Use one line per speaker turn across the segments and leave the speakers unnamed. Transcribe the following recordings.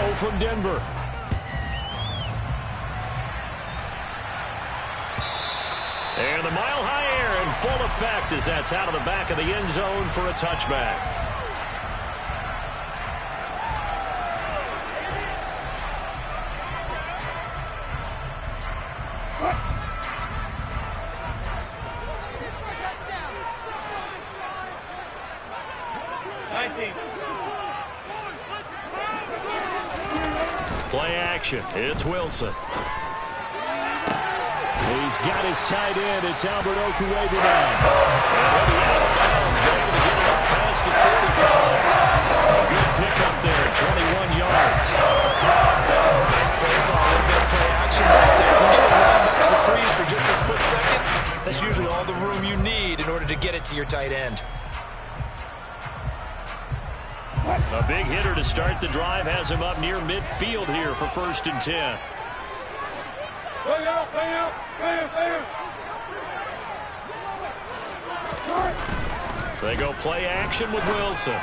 throw from Denver. And the mile-high air in full effect as that's out of the back of the end zone for a touchback. Play action. It's Wilson. He's got his tight end. It's Albert Okwuegbunam. And he'll be out of bounds, but able to get it up past the 45. A good pickup there, 21 yards.
Nice play call, a little bit of play action right there. If you get those linebackers to freeze for just a split second, that's usually all the room you need in order to get it to your tight end.
A big hitter to start the drive has him up near midfield here for 1st and 10. They go play action with Wilson.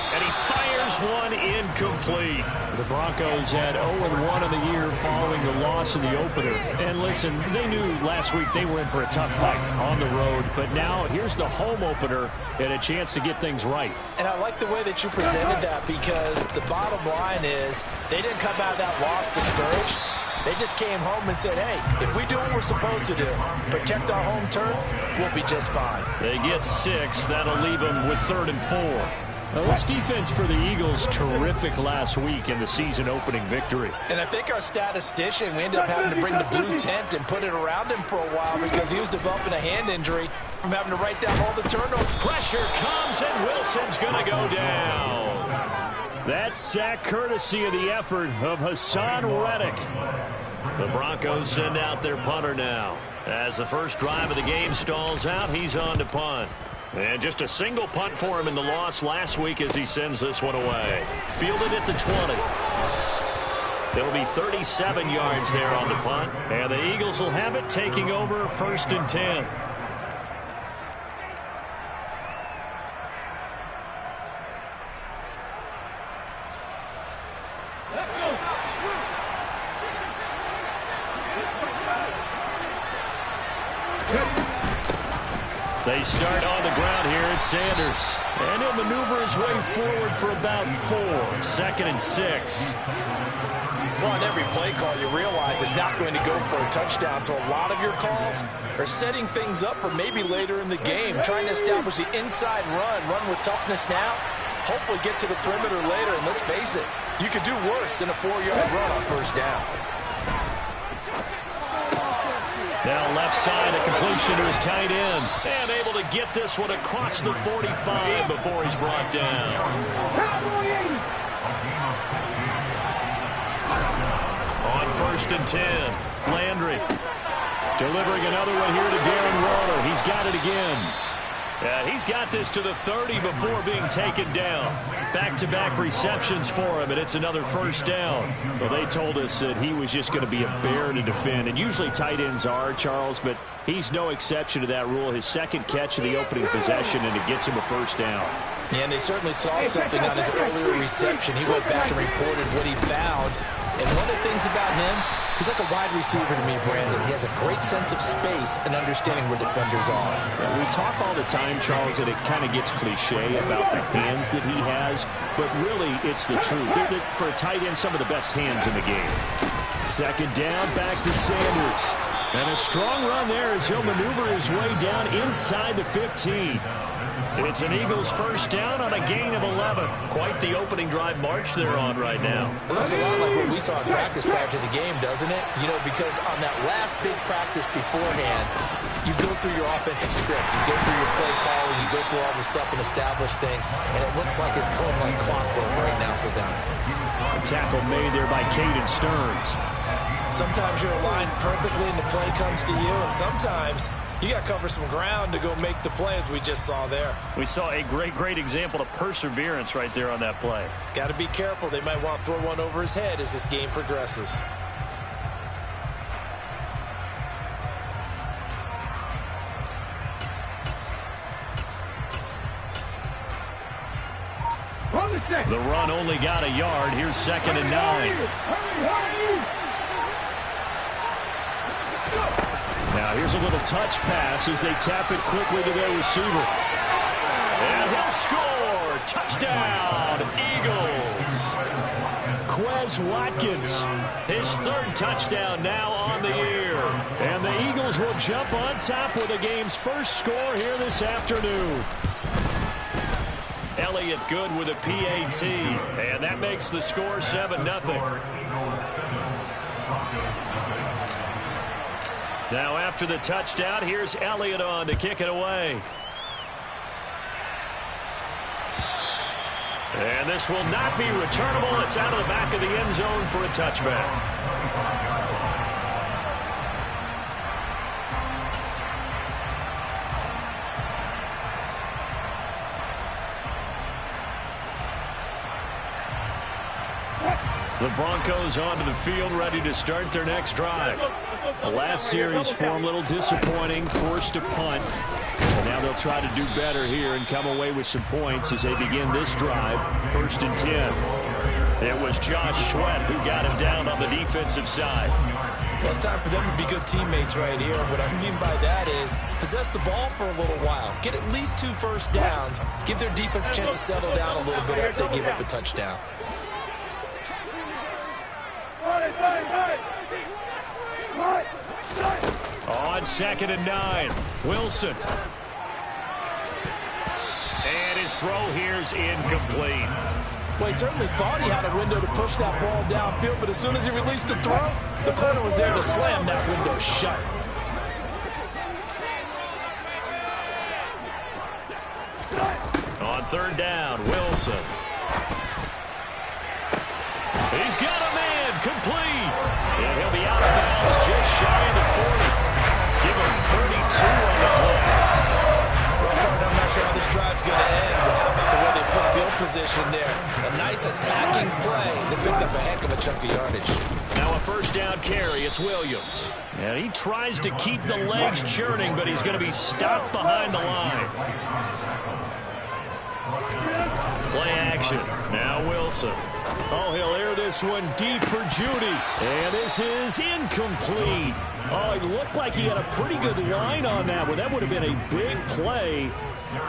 And he fires one incomplete. The Broncos had 0-1 in the year following the loss in the opener. And listen, they knew last week they were in for a tough fight on the road. But now here's the home opener and a chance to get things right.
And I like the way that you presented that, because the bottom line is they didn't come out of that loss discouraged. They just came home and said, hey, if we do what we're supposed to do, protect our home turf, we'll be just fine.
They get 6. That'll leave them with 3rd and 4. Now, this defense for the Eagles, terrific last week in the season-opening victory.
And I think our statistician, we ended up having to bring the blue tent and put it around him for a while because he was developing a hand injury from having to write down all the turnovers.
Pressure comes, and Wilson's going to go down. That sack courtesy of the effort of Hassan Reddick. The Broncos send out their punter now. As the first drive of the game stalls out, he's on to punt. And just a single punt for him in the loss last week as he sends this one away. Fielded at the 20. There'll be 37 yards there on the punt. And the Eagles will have it, taking over 1st and 10. They start on the ground here at Sanders. And he'll maneuver his way forward for about 4. 2nd and 6.
Well, on every play call, you realize it's not going to go for a touchdown. So a lot of your calls are setting things up for maybe later in the game, trying to establish the inside run with toughness now, hopefully get to the perimeter later. And let's face it, you could do worse than a 4-yard run on 1st down.
Now left side, a completion to his tight end. And able to get this one across the 45 before he's brought down. On 1st and 10, Landry. Delivering another one here to Darren Waller. He's got it again. He's got this to the 30 before being taken down. Back-to-back receptions for him, and it's another 1st down. Well, they told us that he was just going to be a bear to defend, and usually tight ends are, Charles, but he's no exception to that rule. His 2nd catch of the opening possession, and it gets him a 1st down.
Yeah, and they certainly saw something on his earlier reception. He went back and reported what he found. And one of the things about him, he's like a wide receiver to me, Brandon. He has a great sense of space and understanding where defenders are.
And we talk all the time, Charles, that it kind of gets cliche about the hands that he has, but really it's the truth. For a tight end, some of the best hands in the game. 2nd down, back to Sanders. And a strong run there as he'll maneuver his way down inside the 15. It's an Eagles 1st down on a gain of 11. Quite the opening drive march they're on right now.
It looks a lot like what we saw in practice prior to the game, doesn't it? You know, because on that last big practice beforehand, you go through your offensive script, you go through your play calling, you go through all the stuff and establish things, and it looks like it's going like clockwork right now for them.
A tackle made there by Caden Stearns.
Sometimes you're aligned perfectly and the play comes to you, and sometimes you got to cover some ground to go make the play, as we just saw there.
We saw a great example of perseverance right there on that play.
Got to be careful. They might want to throw one over his head as this game progresses.
The run only got a yard. Here's 2nd and 9. Now here's a little touch pass as they tap it quickly to their receiver. And he'll score. Touchdown, Eagles. Quez Watkins, his 3rd touchdown now on the year. And the Eagles will jump on top with the game's first score here this afternoon. Elliott good with a PAT, and that makes the score 7-0. Now after the touchdown, here's Elliott on to kick it away. And this will not be returnable. It's out of the back of the end zone for a touchback. The Broncos onto the field, ready to start their next drive. The last series for them, a little disappointing, forced to punt. And now they'll try to do better here and come away with some points as they begin this drive, 1st and 10. It was Josh Sweat who got him down on the defensive side.
Well, it's time for them to be good teammates right here. What I mean by that is possess the ball for a little while. Get at least 2 first downs. Give their defense a chance to settle down a little bit after they give up a touchdown.
On 2nd and 9, Wilson. And his throw here's incomplete.
Well, he certainly thought he had a window to push that ball downfield, but as soon as he released the throw, the corner was there to slam that window shut.
On 3rd down, Wilson. He's got a man, complete. And he'll be out of bounds just shy of the 40. Give him 32 on the play.
I'm not sure how this drive's going to end, but how about the way they flip field position there? A nice attacking play that picked up a heck of a chunk of yardage.
Now a 1st down carry. It's Williams. And he tries to keep the legs churning, but he's going to be stopped behind the line. Play action. Now Wilson. Oh, he'll air this one deep for Judy. And this is incomplete. Oh, it looked like he had a pretty good line on that one. That would have been a big play,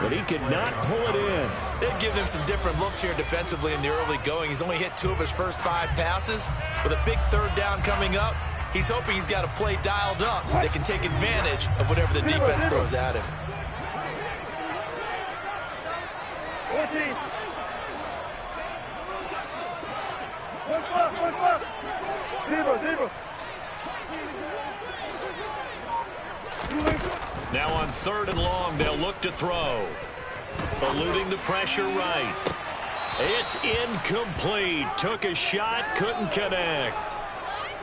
but he could not pull it in.
They've given him some different looks here defensively in the early going. He's only hit 2 of his first 5 passes. With a big 3rd down coming up, he's hoping he's got a play dialed up that can take advantage of whatever the defense throws at him.
14.
Now on 3rd and long, they'll look to throw. Eluding the pressure right. It's incomplete. Took a shot, couldn't connect.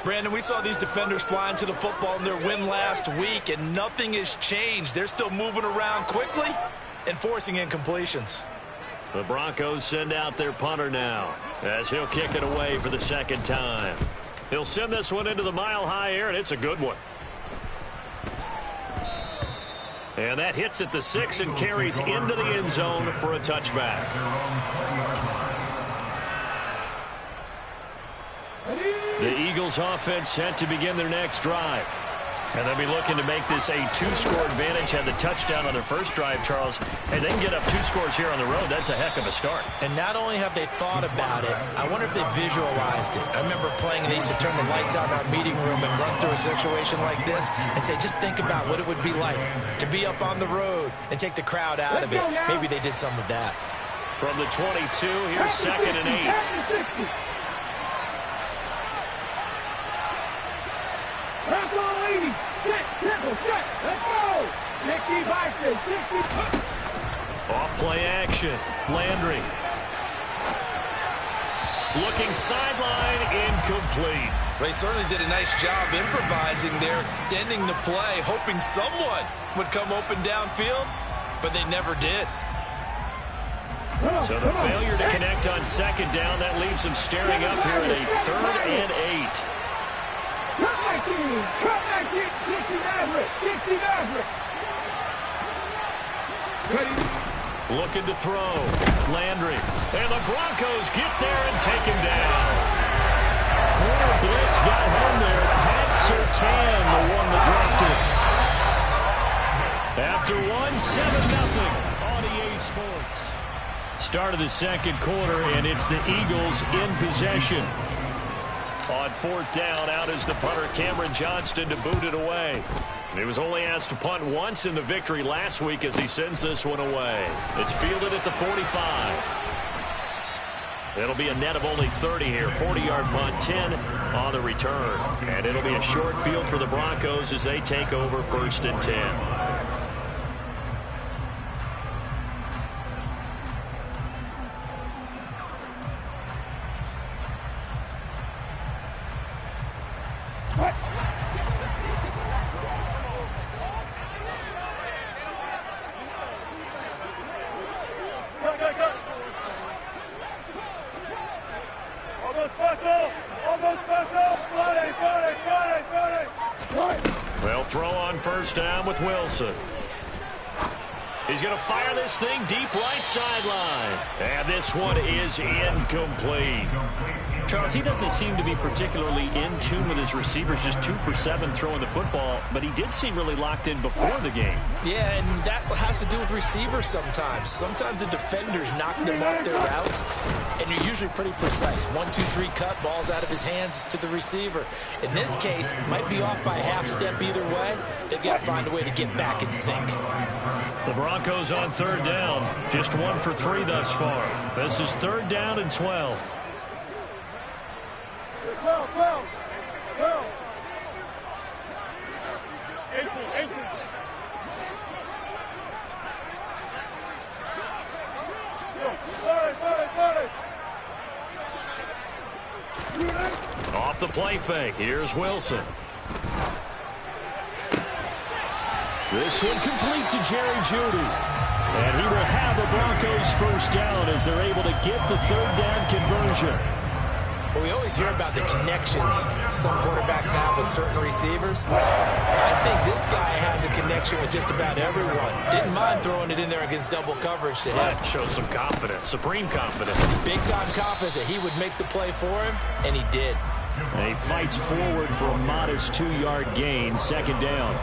Brandon, we saw these defenders flying to the football in their win last week, and nothing has changed. They're still moving around quickly and forcing incompletions.
The Broncos send out their punter now as he'll kick it away for the 2nd time. He'll send this one into the mile-high air, and it's a good one. And that hits at the 6 and carries into the end zone for a touchback. The Eagles offense set to begin their next drive. And they'll be looking to make this a 2-score advantage. Had the touchdown on their first drive, Charles, and they can get up 2 scores here on the road. That's a heck of a start.
And not only have they thought about it, I wonder if they visualized it. I remember playing and they used to turn the lights out in our meeting room and run through a situation like this and say, just think about what it would be like to be up on the road and take the crowd out of it. Maybe they did some of that.
From the 22, here's 2nd and 8. Off play action. Landry. Looking sideline, incomplete.
They certainly did a nice job improvising there, extending the play, hoping someone would come open downfield, but they never did.
So the failure to connect on 2nd down, that leaves them staring up here at a 3rd and 8. Looking to throw. Landry. And And the Broncos get there and take him down. Corner blitz got home there. Pat Surtain, the one that dropped it. After 7-0 on EA Sports. Start of the second quarter, and it's the Eagles in possession. On fourth down, out is the punter, Cameron Johnston, to boot it away. He was only asked to punt once in the victory last week as he sends this one away. It's fielded at the 45. It'll be a net of only 30 here. 40-yard punt, 10 on the return. And it'll be a short field for the Broncos as they take over 1st and 10. They'll throw on first down with Wilson. He's going to fire this thing deep right sideline. And this one is incomplete.
Charles, he doesn't seem to be particularly in tune with his receivers, just 2 for 7 throwing the football, but he did seem really locked in before the game.
Yeah, and that has to do with receivers sometimes. Sometimes the defenders knock them off their routes, and you're usually pretty precise. 1, 2, 3 cut, balls out of his hands to the receiver. In this case, might be off by a half step either way. They've got to find a way to get back in sync.
The Broncos on third down, just 1 for 3 thus far. This is 3rd down and 12.
12. 18.
Off the play fake, here's Wilson. This one complete to Jerry Jeudy. And he will have the Broncos first down as they're able to get the 3rd down conversion.
Well, we always hear about the connections some quarterbacks have with certain receivers. I think this guy has a connection with just about everyone. Didn't mind throwing it in there against double coverage to him.
That shows some confidence, supreme confidence.
Big-time confidence that he would make the play for him, and he did.
And he fights forward for a modest 2-yard gain, 2nd down.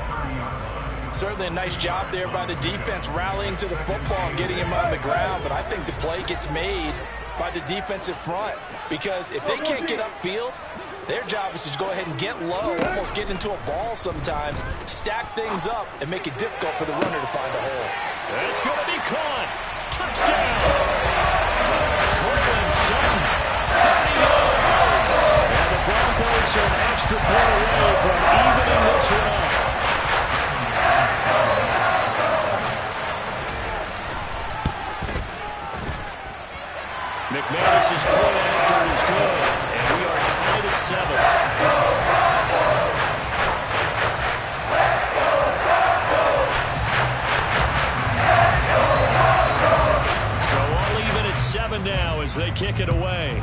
Certainly a nice job there by the defense rallying to the football and getting him on the ground, but I think the play gets made by the defensive front, because if they can't get upfield, their job is to go ahead and get low, almost get into a ball sometimes, stack things up, and make it difficult for the runner to find a hole.
That's going to be caught. Touchdown. Cortland Sutton, 30 yards. And the Broncos are an extra point away from evening this one up. McManus's point after is good, and we are tied at 7. So all even at 7 now as they kick it away.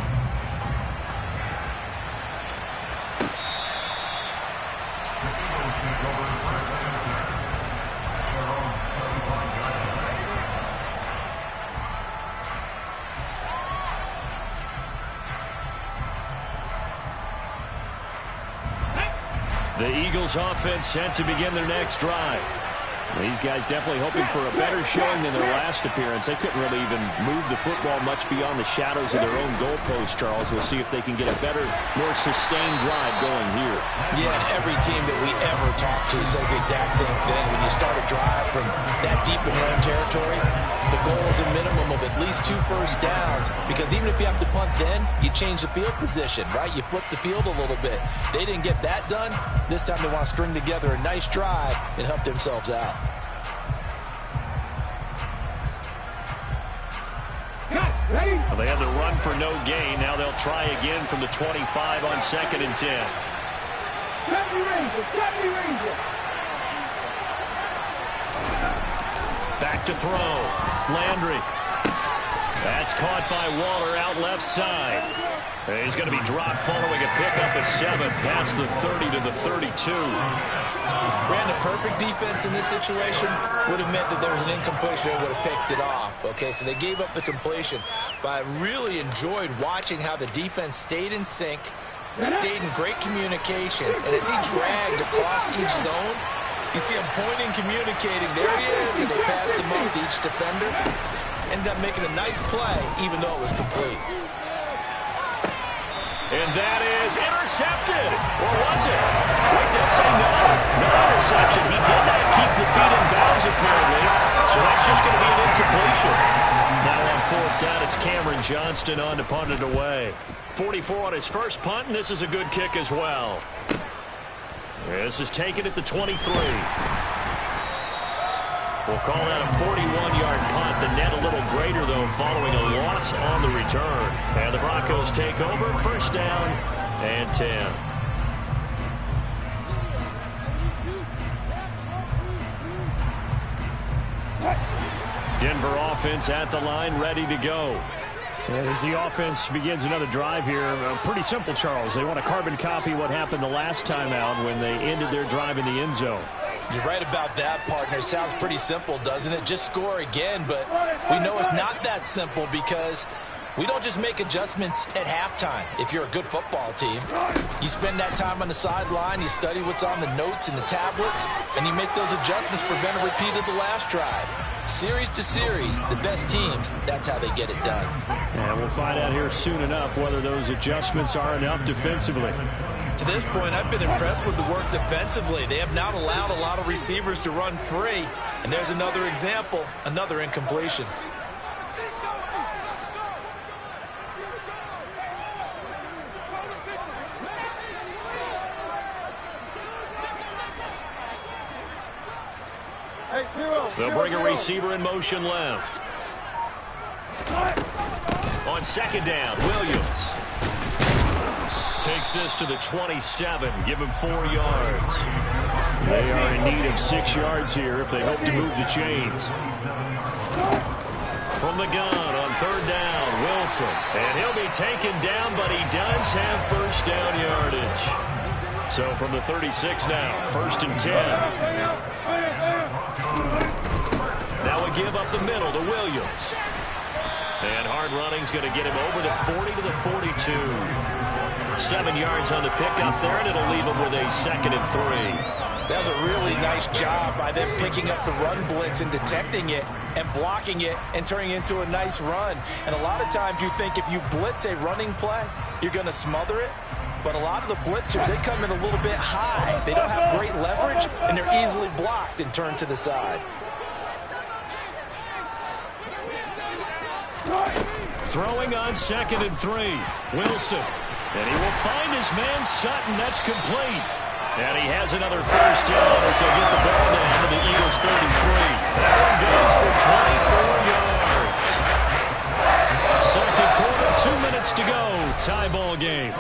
The Eagles offense set to begin their next drive. These guys definitely hoping for a better showing than their last appearance. They couldn't really even move the football much beyond the shadows of their own goalpost, Charles. We'll see if they can get a better, more sustained drive going here.
Yeah, and every team that we ever talk to says the exact same thing. When you start a drive from that deep in their own territory, the goal is a minimum of at least 2 first downs, because even if you have to punt then, you change the field position, right? You flip the field a little bit. They didn't get that done. This time they want to string together a nice drive and help themselves out.
Well, they had the run for no gain. Now they'll try again from the 25 on 2nd and 10. Back to throw. Landry. That's caught by Waller out left side. And he's going to be dropped following a pickup of 7 past the 30 to the 32.
Ran the perfect defense in this situation would have meant that there was an incompletion and would have picked it off. Okay, so they gave up the completion. But I really enjoyed watching how the defense stayed in sync, stayed in great communication, and as he dragged across each zone, you see him pointing, communicating. There he is, and they passed him up to each defender. Ended up making a nice play, even though it was complete.
And that is intercepted. Or was it? Wait, they'll say no. No interception. He did not keep the feet in bounds, apparently. So that's just going to be an incompletion. Now on 4th down, it's Cameron Johnston on to punt it away. 44 on his first punt, and this is a good kick as well. This is taken at the 23. We'll call that a 41-yard punt. The net a little greater, though, following a loss on the return. And the Broncos take over. 1st down and 10. Denver offense at the line, ready to go. And as the offense begins another drive here, pretty simple, Charles. They want to carbon copy what happened the last time out when they ended their drive in the end zone.
You're right about that, partner. Sounds pretty simple, doesn't it? Just score again, but we know it's not that simple because we don't just make adjustments at halftime. If you're a good football team, you spend that time on the sideline, you study what's on the notes and the tablets, and you make those adjustments, prevent a repeat of the last drive. Series to series, the best teams, that's how they get it done.
And we'll find out here soon enough whether those adjustments are enough defensively.
To this point, I've been impressed with the work defensively. They have not allowed a lot of receivers to run free. And there's another example, another incompletion.
They'll bring a receiver in motion left. On 2nd down, Williams takes this to the 27. Give him 4 yards. They are in need of 6 yards here if they hope to move the chains. From the gun on 3rd down, Wilson. And he'll be taken down, but he does have 1st down yardage. So from the 36 now, 1st and 10. That would give up the middle to Williams. And hard running's going to get him over the 40 to the 42. 7 yards on the pickup there, and it'll leave him with a 2nd and 3.
That was a really nice job by them picking up the run blitz and detecting it and blocking it and turning it into a nice run. And a lot of times you think if you blitz a running play, you're going to smother it. But a lot of the blitzers, they come in a little bit high. They don't have great leverage, and they're easily blocked and turned to the side.
Throwing on 2nd and 3. Wilson. And he will find his man Sutton. That's complete. And he has another 1st down as they get the ball down to the Eagles 33. That one goes for 24 yards. 2nd quarter, 2 minutes to go. Tie ball game.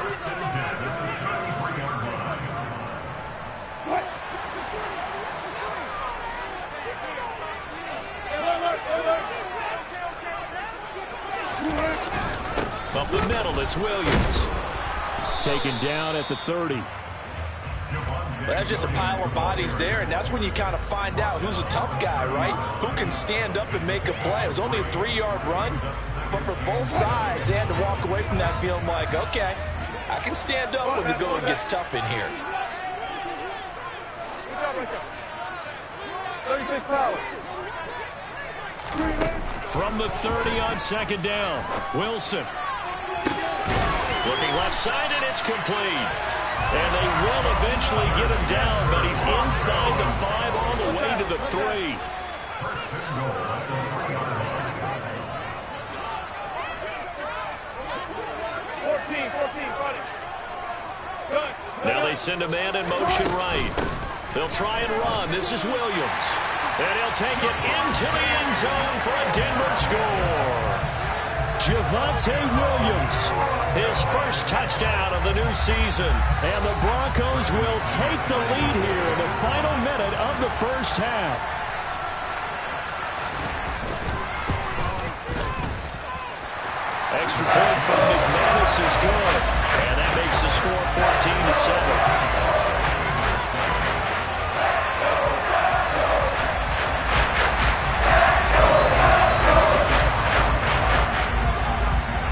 Up the middle, it's Williams. Taken down at the 30.
Well, that's just a pile of bodies there, and that's when you kind of find out who's a tough guy, right? Who can stand up and make a play. It was only a 3-yard run, but for both sides, they had to walk away from that feeling like, okay, I can stand up when the going gets tough in here.
From the 30 on 2nd down, Wilson. Looking left side, and it's complete. And they will eventually get him down, but he's inside the 5 on the way to the 3. Now they send a man in motion right. They'll try and run. This is Williams. And he'll take it into the end zone for a Denver score. Javonte Williams, his first touchdown of the new season. And the Broncos will take the lead here in the final minute of the first half. Extra point from McManus is good. And that makes the score 14-7.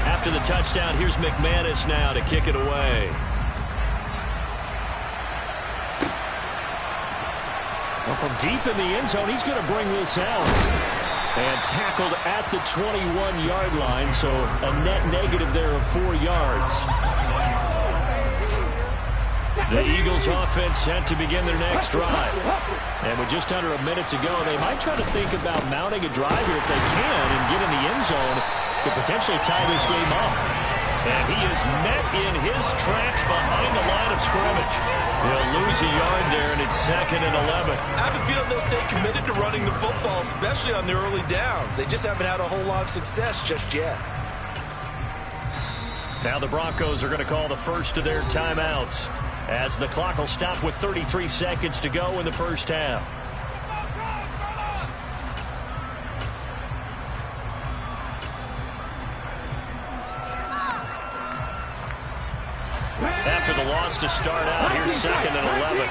After the touchdown, here's McManus now to kick it away. Well, from deep in the end zone, he's going to bring this out. And tackled at the 21-yard line, so a net negative there of 4 yards. The Eagles offense set to begin their next drive. And with just under a minute to go, they might try to think about mounting a drive here if they can and get in the end zone to potentially tie this game up. And he is met in his tracks behind the line of scrimmage. He'll lose a yard there, and it's 2nd and 11.
I have a feeling they'll stay committed to running the football, especially on their early downs. They just haven't had a whole lot of success just yet.
Now the Broncos are going to call the first of their timeouts as the clock will stop with 33 seconds to go in the first half. After the loss to start out, here's 2nd and 11.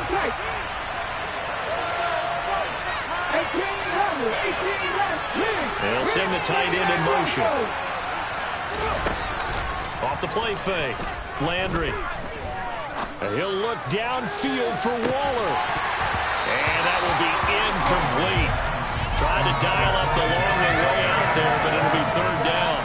They'll send the tight end in motion. Off the play fake. Landry. He'll look downfield for Waller. And that will be incomplete. Tried to dial up the long way out there, but it'll be 3rd down.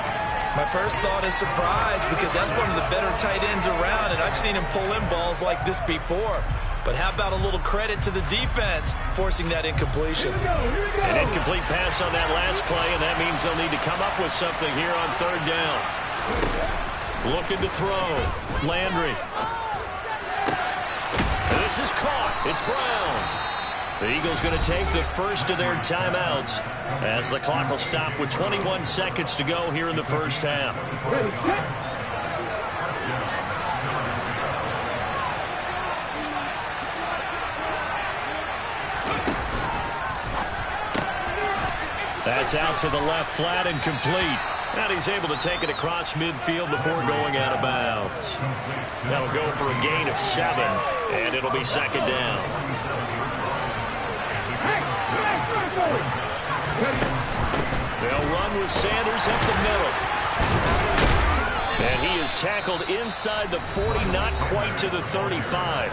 My first thought is surprise because that's one of the better tight ends around, and I've seen him pull in balls like this before. But how about a little credit to the defense forcing that incompletion?
An incomplete pass on that last play, and that means they'll need to come up with something here on 3rd down. Looking to throw. Landry. This is caught. It's Brown. The Eagles going to take the first of their timeouts as the clock will stop with 21 seconds to go here in the first half. That's out to the left, flat and complete. And he's able to take it across midfield before going out of bounds. That'll go for a gain of 7, and it'll be 2nd down. They'll run with Sanders up the middle. And he is tackled inside the 40, not quite to the 35.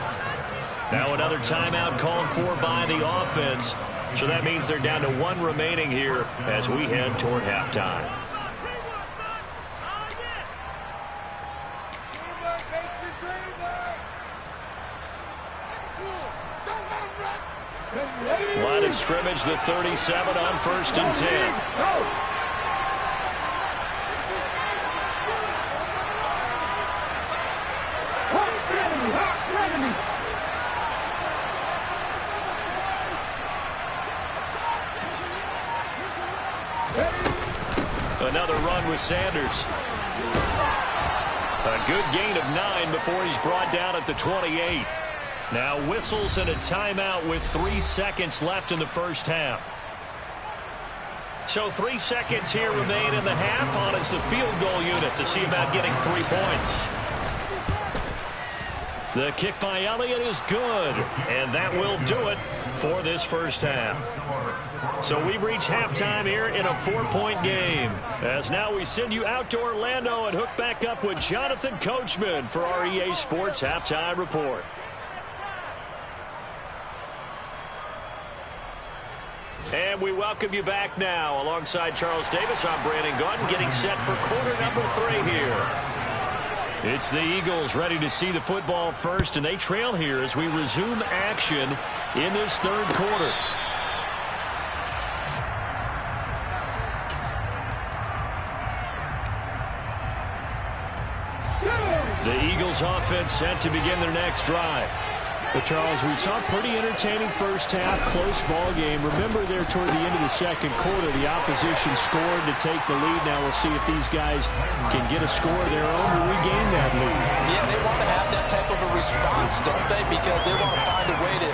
Now another timeout called for by the offense. So that means they're down to 1 remaining here as we head toward halftime. Line of scrimmage, the 37 on 1st and 10. Another run with Sanders. A good gain of 9 before he's brought down at the 28. Now whistles and a timeout with 3 seconds left in the first half. So 3 seconds here remain in the half on as the field goal unit to see about getting 3 points. The kick by Elliott is good, and that will do it for this first half. So we've reached halftime here in a 4-point game. As now we send you out to Orlando and hook back up with Jonathan Coachman for our EA Sports Halftime Report. And we welcome you back now. Alongside Charles Davis, I'm Brandon Gaudin, getting set for quarter number 3 here. It's the Eagles ready to see the football first, and they trail here as we resume action in this 3rd quarter. The Eagles offense set to begin their next drive. But, Charles, we saw a pretty entertaining first half, close ball game. Remember there toward the end of the 2nd quarter, the opposition scored to take the lead. Now we'll see if these guys can get a score of their own to regain that lead.
Yeah, they want to have that type of a response, don't they? Because they want to find a way to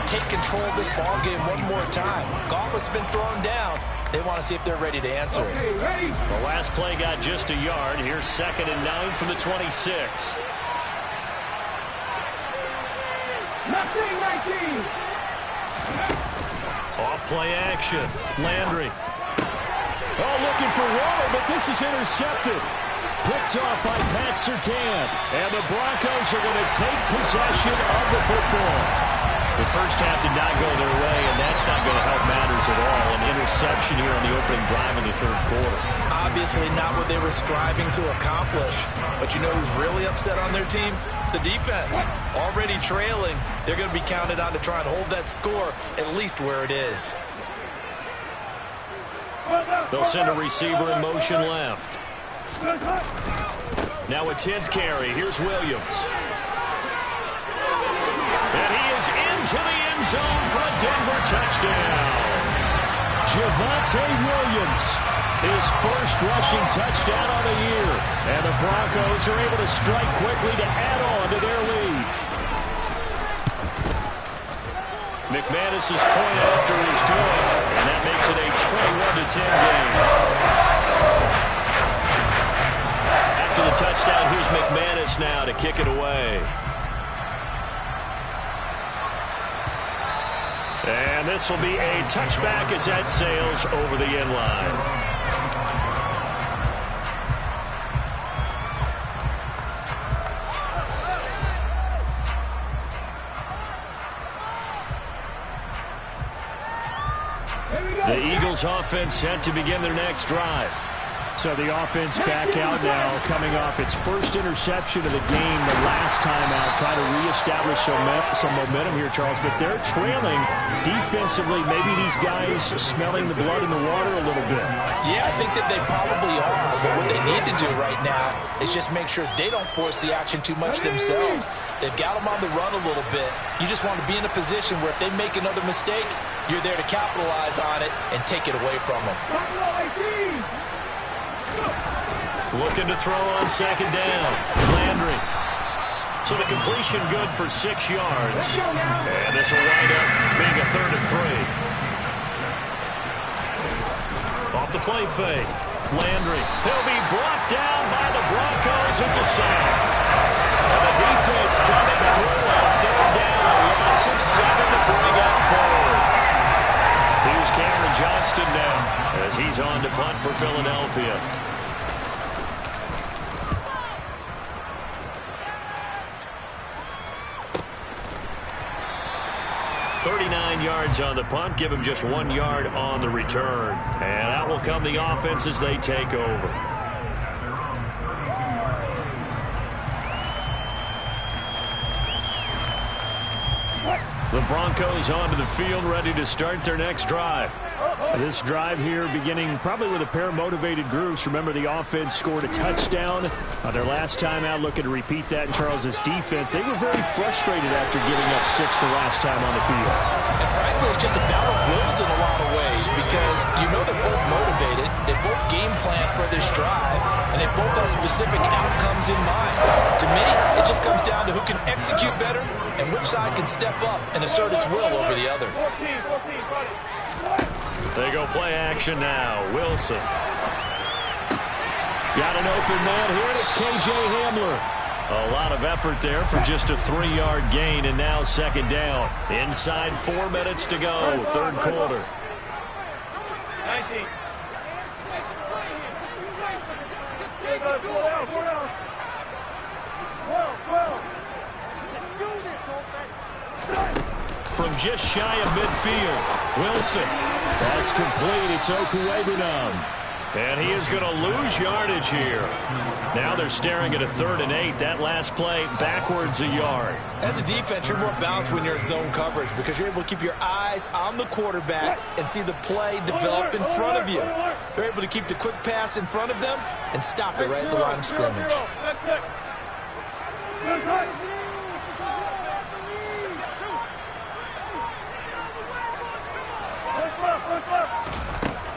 take control of this ball game one more time. Gauntlet's been thrown down. They want to see if they're ready to answer it.
The last play got just a yard. Here's 2nd and 9 from the 26.
19.
Off play action. Landry. Oh, looking for Waller, but this is intercepted. Picked off by Pat Surtain. And the Broncos are going to take possession of the football. The first half did not go their way, and that's not going to help matters at all. An interception here on the opening drive in the 3rd quarter.
Obviously not what they were striving to accomplish. But you know who's really upset on their team? The defense. Already trailing. They're going to be counted on to try and hold that score at least where it is.
They'll send a receiver in motion left. Now a 10th carry. Here's Williams. And he is into the end zone for a Denver touchdown. Javonte Williams, his first rushing touchdown of the year. And the Broncos are able to strike quickly to add on to their lead. McManus's point after is good, and that makes it a 21-10 game. After the touchdown, here's McManus now to kick it away. And this will be a touchback as that sails over the end line. The Eagles offense set to begin their next drive. So the offense back out now, coming off its first interception of the game the last time out, trying to reestablish some momentum here, Charles. But they're trailing defensively. Maybe these guys smelling the blood in the water a little bit.
Yeah, I think that they probably are. But what they need to do right now is just make sure they don't force the action too much themselves. They've got them on the run a little bit. You just want to be in a position where if they make another mistake, you're there to capitalize on it and take it away from them.
Looking to throw on 2nd down. Landry. So the completion good for 6 yards. And this will wind up being a 3rd and 3. Off the play fake. Landry. He'll be brought down by the Broncos. It's a sack. And the defense coming through on 3rd down. A loss of 7 to bring up forward. Here's Cameron Johnston now as he's on to punt for Philadelphia. 39 yards on the punt, give him just 1 yard on the return. And that will come the offense as they take over. The Broncos onto the field, ready to start their next drive. This drive here beginning probably with a pair of motivated groups. Remember, the offense scored a touchdown on their last time out. Looking to repeat that in Charles's defense. They were very frustrated after giving up 6 the last time on the field.
And frankly, it's just a battle of wills in a lot of ways because you know they're both motivated. They both game plan for this drive, and they both have specific outcomes in mind. To me, it just comes down to who can execute better and which side can step up and assert its will over the other.
They go play action now. Wilson. Got an open man here, and it's K.J. Hamler. A lot of effort there for just a 3-yard gain, and now 2nd down. Inside 4 minutes to go, 3rd quarter.
19.
From just shy of midfield, Wilson. That's complete. It's Okuwebunam. And he is going to lose yardage here. Now they're staring at a 3rd and 8. That last play backwards a yard.
As a defense, you're more balanced when you're in zone coverage because you're able to keep your eyes on the quarterback and see the play develop in front of you. They're able to keep the quick pass in front of them and stop it right at the line of scrimmage.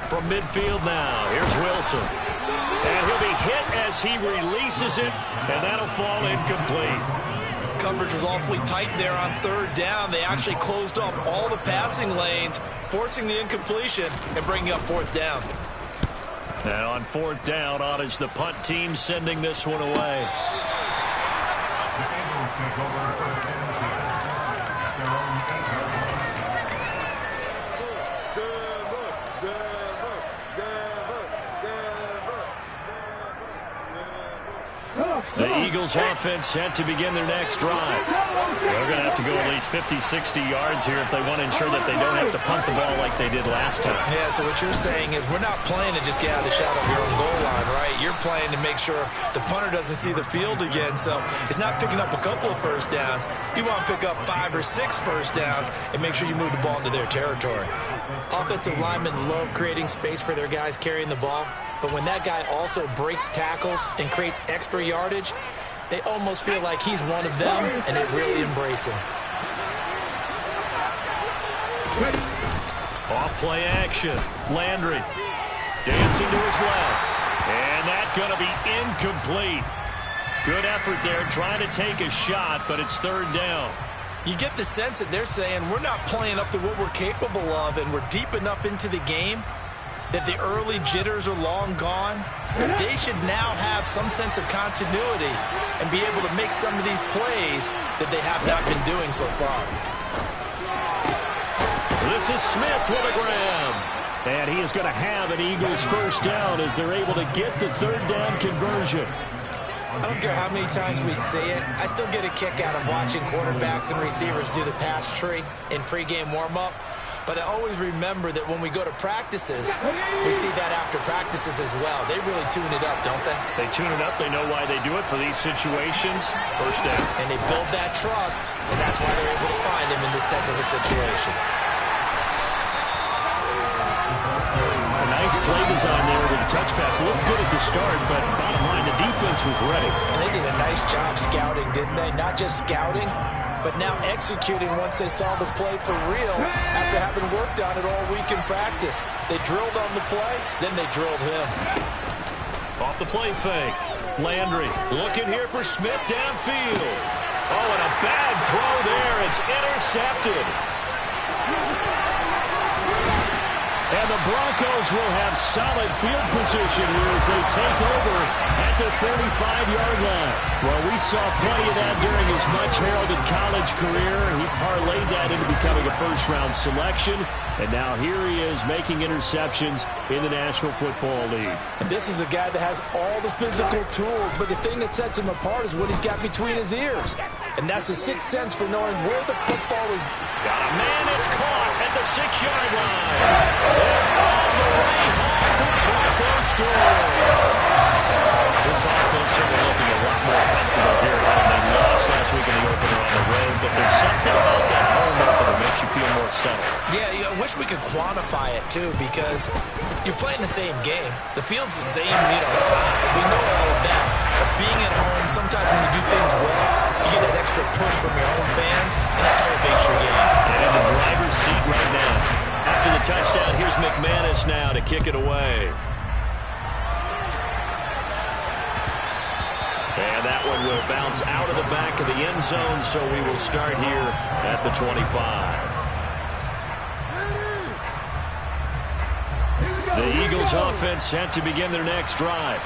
From midfield now, here's Wilson. And he'll be hit as he releases it, and that'll fall incomplete.
coverage was awfully tight there on third down. They actually closed off all the passing lanes, forcing the incompletion and bringing up fourth down.
And on fourth down, on is the punt team sending this one away. The Eagles offense set to begin their next drive. They're going to have to go at least 50, 60 yards here if they want to ensure that they don't have to punt the ball like they did last time.
Yeah, so what you're saying is we're not playing to just get out of the shadow of your own goal line, right? You're playing to make sure the punter doesn't see the field again. So it's not picking up a couple of first downs. You want to pick up 5 or 6 first downs and make sure you move the ball into their territory. Offensive linemen love creating space for their guys carrying the ball. But when that guy also breaks tackles and creates extra yardage, they almost feel like he's one of them, and they really embrace him.
Off play action. Landry dancing to his left. And that's going to be incomplete. Good effort there, trying to take a shot, but it's third down.
You get the sense that they're saying we're not playing up to what we're capable of, and we're deep enough into the game that the early jitters are long gone, that they should now have some sense of continuity and be able to make some of these plays that they have not been doing so far.
This is Smith with a grab. And he is going to have an Eagles first down as they're able to get the third down conversion.
I don't care how many times we see it. I still get a kick out of watching quarterbacks and receivers do the pass tree in pregame warm-up. But I always remember that when we go to practices, we see that after practices as well. They really tune it up, don't they?
They tune it up. They know why they do it for these situations. First down.
And they build that trust, and that's why they're able to find him in this type of a situation.
A nice play design there with the touch pass. Looked good at the start, but bottom line, the defense was ready.
And they did a nice job scouting, didn't they? Not just scouting, but now executing once they saw the play for real after having worked on it all week in practice. They drilled on the play, then they drilled him.
Off the play fake. Landry looking here for Smith downfield. Oh, and a bad throw there. It's intercepted. And the Broncos will have solid field position here as they take over at the 35-yard line. Well, we saw plenty of that during his much-heralded college career. He parlayed that into becoming a first-round selection. And now here he is making interceptions in the National Football League.
And this is a guy that has all the physical tools, but the thing that sets him apart is what he's got between his ears. And that's the sixth sense for knowing where the football is.
Got a man that's caught at the 6-yard line. And all the way home for the Broncos score. This offense certainly looking a lot more comfortable here. They lost last week in the opener on the road, but there's something about that home opener that makes you feel more settled.
Yeah, I wish we could quantify it, too, because you're playing the same game. The field's the same, size. We know all of that. But being at home, sometimes when you do things well, you get that extra push from your home fans, and that elevates your game.
And in the driver's seat right now. After the touchdown, here's McManus now to kick it away. And that one will bounce out of the back of the end zone, so we will start here at the 25. The Eagles offense set to begin their next drive.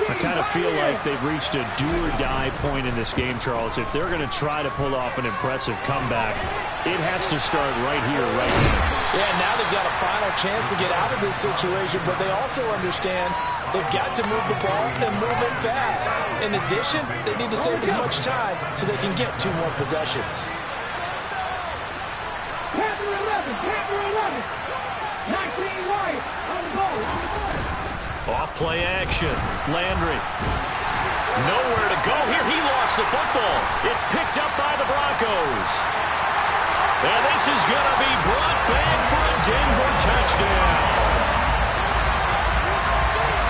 I kind of feel like they've reached a do-or-die point in this game, Charles. If they're going to try to pull off an impressive comeback, it has to start right here, right now.
Yeah, now they've got a final chance to get out of this situation, but they also understand they've got to move the ball and move it fast. In addition, they need to save as much time so they can get 2 more possessions.
Panther 11, 19 wide on the goal.
Off play action. Landry. Nowhere to go here. He lost the football. It's picked up by the Broncos. And this is going to be brought back for a Denver touchdown.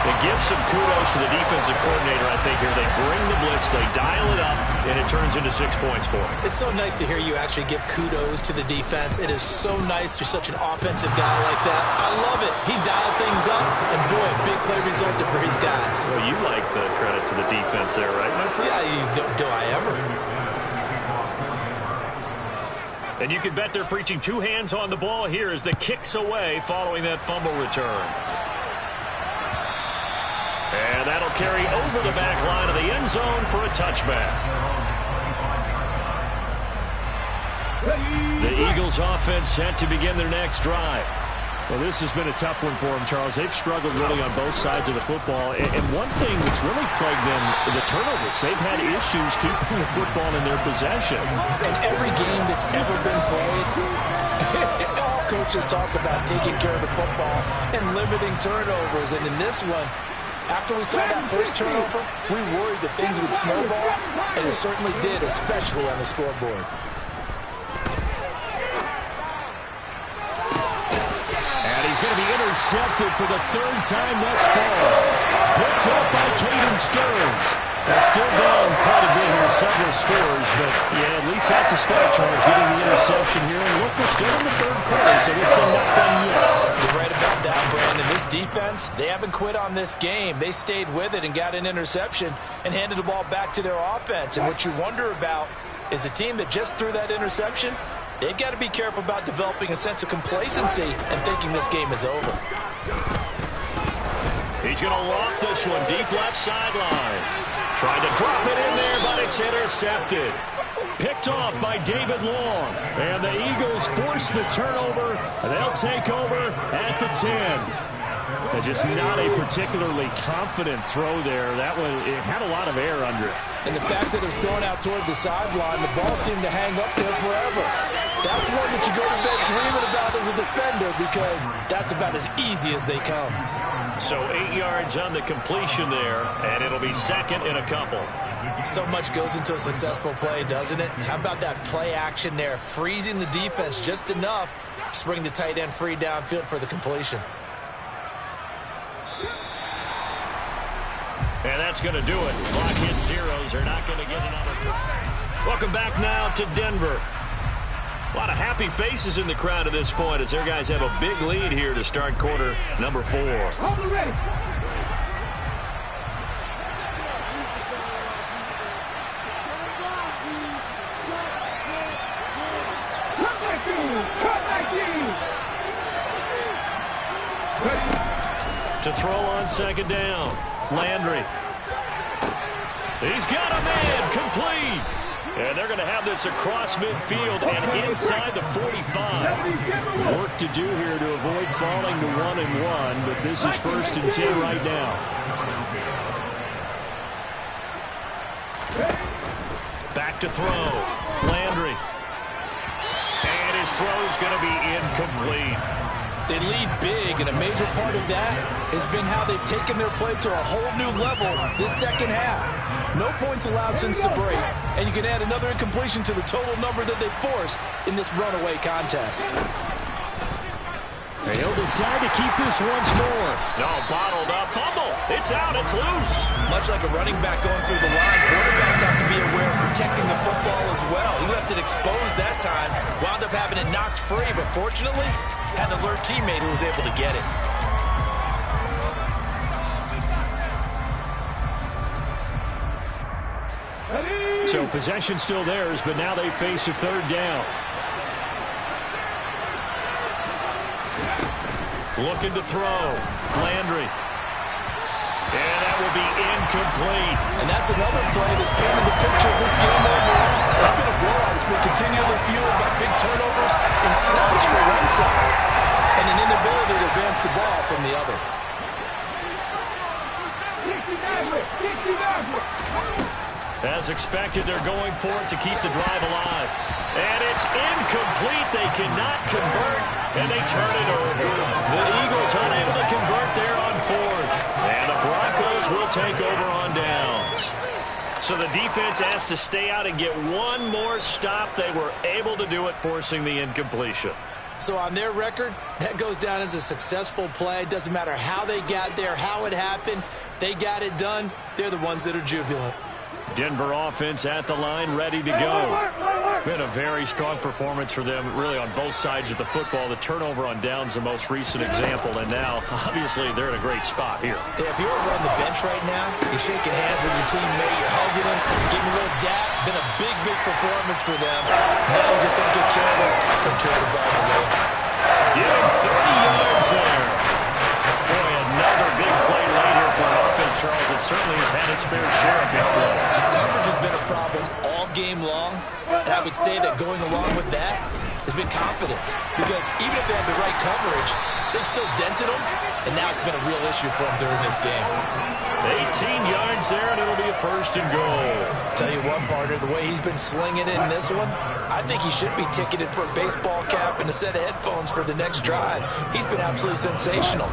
It gives some kudos to the defensive coordinator, I think, here. They bring the blitz, they dial it up, and it turns into 6 points for them.
It's so nice to hear you actually give kudos to the defense. It is so nice you're such an offensive guy like that. I love it. He dialed things up, and boy, a big play resulted for his guys.
Well, you like the credit to the defense there, right, my friend?
Yeah, do I ever?
And you can bet they're preaching two hands on the ball here as the kick's away following that fumble return. And that'll carry over the back line of the end zone for a touchback. The Eagles offense set to begin their next drive.
Well, this has been a tough one for them, Charles. They've struggled really on both sides of the football. And one thing that's really plagued them, the turnovers. They've had issues keeping the football in their possession.
In every game that's ever been played, all coaches talk about taking care of the football and limiting turnovers. And in this one, after we saw that first turnover, we worried that things would snowball, and it certainly did, especially on the scoreboard.
He's going to be intercepted for the third time thus far. Picked up by Caden Stearns. That's still down quite a bit here, several scores, but yeah, at least that's a start, Charles, getting the interception here. And look, we're still in the third quarter, so this thing not done yet.
You're right about that, Brandon. This defense, they haven't quit on this game. They stayed with it and got an interception and handed the ball back to their offense. And what you wonder about is the team that just threw that interception, they've got to be careful about developing a sense of complacency and thinking this game is over.
He's going to loft this one deep left sideline. Trying to drop it in there, but it's intercepted. Picked off by David Long. And the Eagles force the turnover. They'll take over at the 10. Just not a particularly confident throw there. That one, it had a lot of air under it.
And the fact that it was thrown out toward the sideline, the ball seemed to hang up there forever. That's one that you go to bed dreaming about as a defender because that's about as easy as they come.
So 8 yards on the completion there, and it'll be second and a couple.
So much goes into a successful play, doesn't it? How about that play action there, freezing the defense just enough to bring the tight end free downfield for the completion.
And that's going to do it. Clock hits zeros. They're not going to get another. Welcome back now to Denver. A lot of happy faces in the crowd at this point as their guys have a big lead here to start quarter number 4.
Ready.
To throw on second down. Landry. He's got a man, complete. And they're going to have this across midfield and inside the 45. Work to do here to avoid falling to 1-1, but this is 1st and 10 right now. Back to throw. Landry. And his throw's going to be incomplete.
They lead big, and a major part of that has been how they've taken their play to a whole new level this second half. No points allowed since the break, and you can add another incompletion to the total number that they forced in this runaway contest.
He'll decide to keep this once more. No, bottled up. Fumble. It's out. It's loose.
Much like a running back going through the line, quarterbacks have to be aware of protecting the football as well. He left it exposed that time, wound up having it knocked free, but fortunately, had an alert teammate who was able to get it.
So possession still theirs, but now they face a third down. Looking to throw. Landry. And that will be incomplete.
And that's another play that's painted the picture of this game overall. It's been a blowout. It's been continually fueled by big turnovers and stops for one side and an inability to advance the ball from the other.
As expected, they're going for it to keep the drive alive. And it's incomplete. They cannot convert, and they turn it over. The Eagles unable to convert there on 4th. And the Broncos will take over on downs. So the defense has to stay out and get one more stop. They were able to do it, forcing the incompletion.
So on their record, that goes down as a successful play. It doesn't matter how they got there, how it happened. They got it done. They're the ones that are jubilant.
Denver offense at the line, ready to go. Been a very strong performance for them, really, on both sides of the football. The turnover on downs, the most recent example, and now, obviously, they're in a great spot here.
Yeah, if you're over on the bench right now, you're shaking hands with your teammate, you're hugging him, giving a little dap. Been a big, big performance for them. Now you just don't get careless. Take care of the ball away.
Give him 30 yards there. Boy, another big play late here for an offense, Charles. It certainly has had its fair share of big plays.
Coverage has been a problem all game long, and I would say that going along with that has been confidence. Because even if they had the right coverage, they've still dented them, and now it's been a real issue for them during this game.
18 yards there, and it'll be a 1st and goal.
Tell you what, partner, the way he's been slinging it in this one, I think he should be ticketed for a baseball cap and a set of headphones for the next drive. He's been absolutely sensational.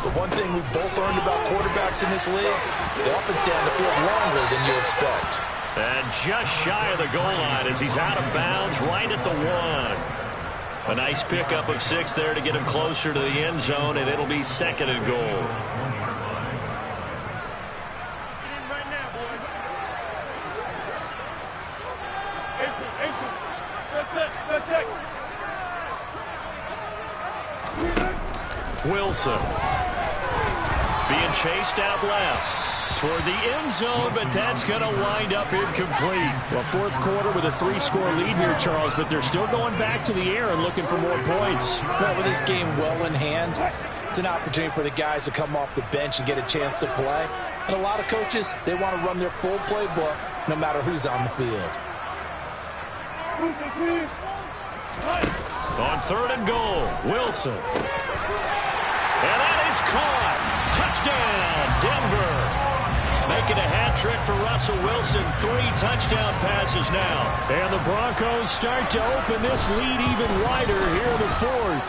But one thing we've both learned about quarterbacks in this league, they often stay on the field longer than you expect.
And just shy of the goal line as he's out of bounds right at the 1. A nice pickup of 6 there to get him closer to the end zone, and it'll be 2nd and goal. Wilson being chased out left toward the end zone, but that's going to wind up incomplete.
Well, 4th quarter with a 3-score lead here, Charles, but they're still going back to the air and looking for more points.
Well, with this game well in hand, it's an opportunity for the guys to come off the bench and get a chance to play. And a lot of coaches, they want to run their full playbook no matter who's on the field.
On 3rd and goal, Wilson. And that is caught. Touchdown, Denver. Making a hat trick for Russell Wilson. 3 touchdown passes now.
And the Broncos start to open this lead even wider here in the 4th.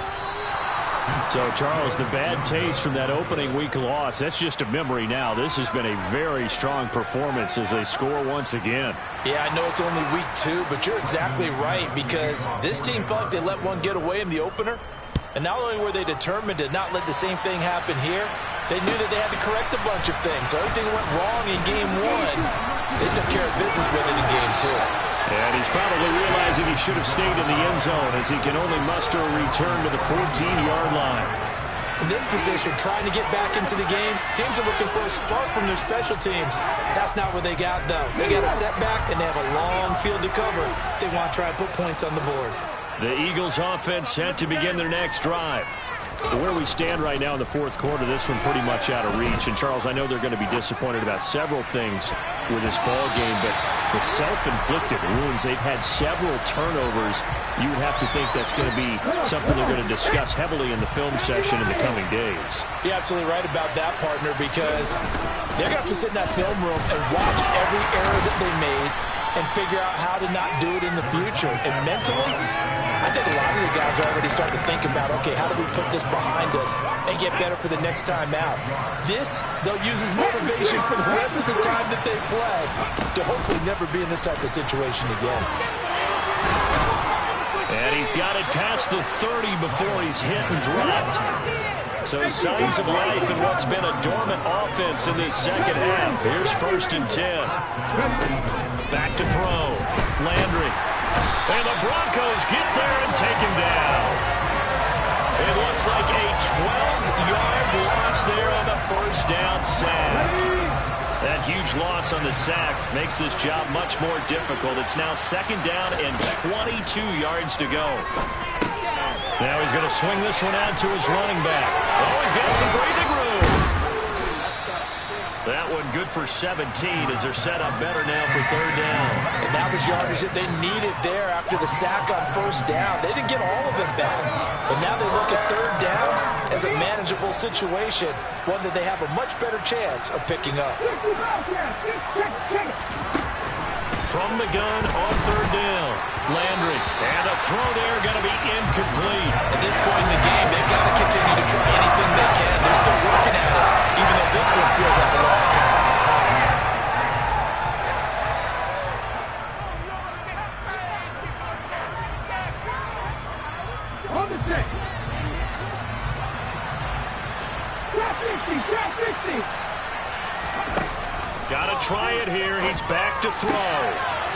So, Charles, the bad taste from that opening week loss, that's just a memory now. This has been a very strong performance as they score once again.
Yeah, I know it's only week 2, but you're exactly right, because this team felt like they let one get away in the opener. And not only were they determined to not let the same thing happen here, they knew that they had to correct a bunch of things. So everything went wrong in game 1. They took care of business with it in game 2.
And he's probably realizing he should have stayed in the end zone as he can only muster a return to the 14-yard line.
In this position, trying to get back into the game, teams are looking for a spark from their special teams. That's not what they got, though. They got a setback, and they have a long field to cover if they want to try and put points on the board.
The Eagles offense set to begin their next drive.
Where we stand right now in the 4th quarter, this one pretty much out of reach. And, Charles, I know they're going to be disappointed about several things with this ball game, but the self-inflicted wounds, they've had several turnovers. You have to think that's going to be something they're going to discuss heavily in the film session in the coming days.
You're absolutely right about that, partner, because they're going to have to sit in that film room and watch every error that they made and figure out how to not do it in the future. And mentally, I think a lot of the guys are already starting to think about, okay, how do we put this behind us and get better for the next time out? This, they'll use as motivation for the rest of the time that they play to hopefully never be in this type of situation again.
And he's got it past the 30 before he's hit and dropped. So signs of life in what's been a dormant offense in this second half. Here's 1st and 10. Back to throw. Landry. And the Broncos get there and take him down. It looks like a 12-yard loss there on the 1st down sack. That huge loss on the sack makes this job much more difficult. It's now 2nd down and 22 yards to go. Now he's going to swing this one out to his running back. Oh, he's got some breathing room. That one good for 17 as they're set up better now for 3rd down.
And that was yardage that they needed there after the sack on 1st down. They didn't get all of them back. But now they look at 3rd down as a manageable situation, one that they have a much better chance of picking up.
From the gun on 3rd down, Landry. And a throw there going to be incomplete.
At this point in the game, they've got to continue to try anything they can. They're still working at it, even though this one feels like a lost cause.
On the stick. Drop 50, drop 50.
Got to try it here. He's back to throw.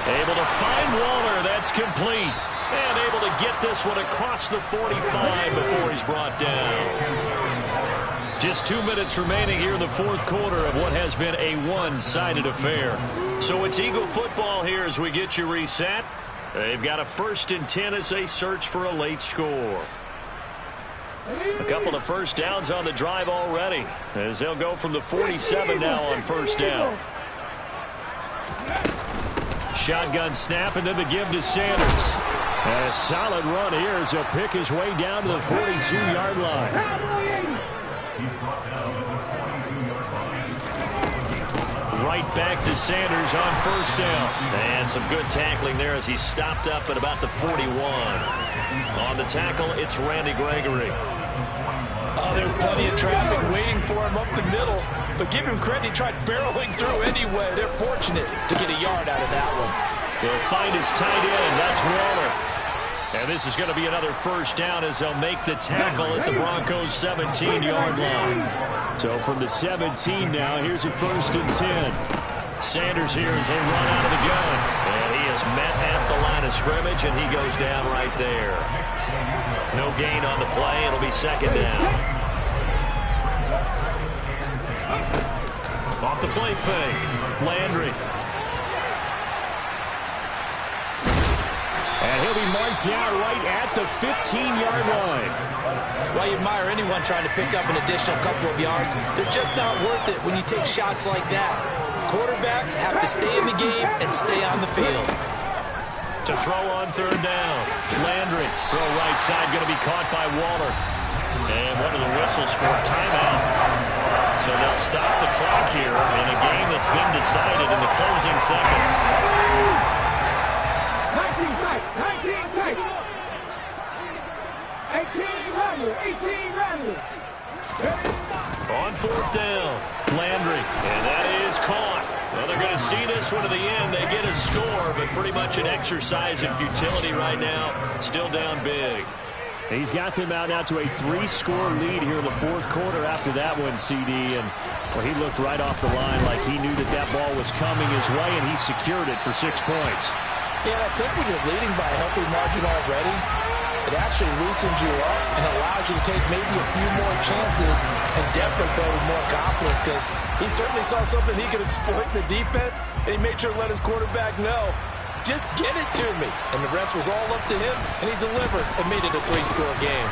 Able to find Waller. That's complete. And able to get this one across the 45 before he's brought down. Just 2 minutes remaining here in the fourth quarter of what has been a one-sided affair. So it's Eagle football here as we get you reset. They've got a 1st and 10 as they search for a late score. A couple of first downs on the drive already as they'll go from the 47 now on first down. Shotgun snap and then the give to Sanders. And a solid run here as he'll pick his way down to the 42-yard line. Right back to Sanders on first down. And some good tackling there as he stopped up at about the 41. On the tackle, it's Randy Gregory.
Oh, there's plenty of traffic waiting for him up the middle. But give him credit, he tried barreling through anyway. They're fortunate to get a yard out of that one.
They'll find his tight end. That's Waller. And this is going to be another first down as they'll make the tackle at the Broncos' 17-yard line. So from the 17 now, here's a 1st and 10. Sanders here as they run out of the gun. And he is met at the line of scrimmage, and he goes down right there. No gain on the play. It'll be 2nd down. Off the play fake. Landry. And he'll be marked down right at the 15-yard line.
Well, you admire anyone trying to pick up an additional couple of yards. They're just not worth it when you take shots like that. Quarterbacks have to stay in the game and stay on the field.
To throw on 3rd down. Landry. Throw right side, going to be caught by Waller. And one of the whistles for a timeout. So they'll stop the clock here in a game that's been decided in the closing seconds.
19 tight. 18 rattle.
On 4th down, Landry, and that is caught. Well, they're going to see this one to the end. They get a score, but pretty much an exercise in futility right now. Still down big. He's got them out now to a 3-score lead here in the fourth quarter after that one, CD. And well, he looked right off the line like he knew that that ball was coming his way, and he secured it for 6 points.
Yeah, I think when you're leading by a healthy margin already, it actually loosens you up and allows you to take maybe a few more chances and definitely play with more confidence because he certainly saw something he could exploit in the defense, and he made sure to let his quarterback know, just get it to me. And the rest was all up to him, and he delivered and made it a 3-score game.